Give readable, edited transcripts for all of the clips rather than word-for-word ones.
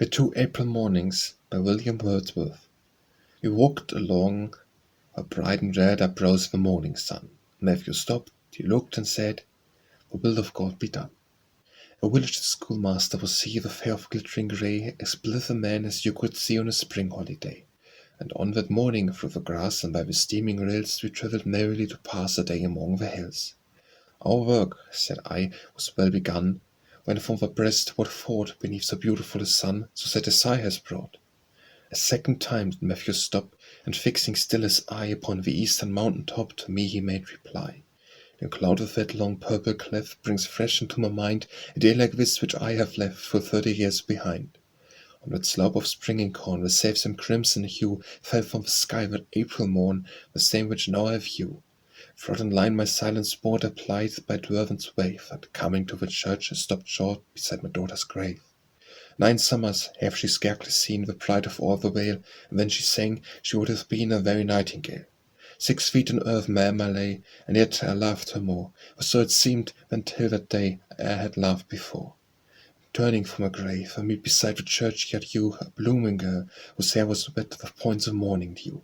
The Two April Mornings by William Wordsworth. We walked along a bright and red uprose the morning sun. Matthew stopped, he looked and said, "The will of God be done." A village schoolmaster was he, the fair of glittering grey, as blithe a man as you could see on a spring holiday. And on that morning through the grass and by the steaming rills we travelled merrily to pass a day among the hills. Our work, said I, was well begun, when from the breast what thought beneath so beautiful a sun so sad a sigh has brought. A second time did Matthew stop, and fixing still his eye upon the eastern mountain top, to me he made reply. The cloud of that long purple cleft brings fresh into my mind a day like this which I have left full 30 years behind. On that slope of springing corn, the same crimson hue fell from the sky that April morn, the same which now I view. Trodden line my silent sport applied by Derwent's wave, and coming to the church stopped short beside my daughter's grave. 9 summers have she scarcely seen the pride of all the vale, and then she sang she would have been a very nightingale. 6 feet in earth my Emma lay, and yet I loved her more, for so it seemed than till that day I had loved before. Turning from her grave, I meet beside the churchyard yew a blooming girl, whose hair was wet with points of morning dew.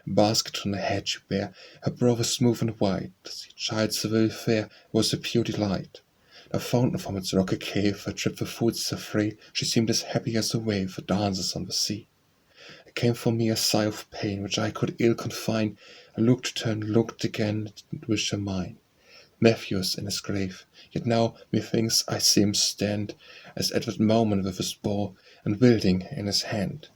A basket on her head she bare, her brow was smooth and white, the child so very fair was her pure delight. A fountain from its rocky cave, where tripped the foots so free, she seemed as happy as a wave that dances on the sea. It came from me a sigh of pain, which I could ill confine. I looked at her and looked again, and wished her mine. Matthew's in his grave, yet now, methinks, I see him stand, as at that moment with his bow and wielding in his hand.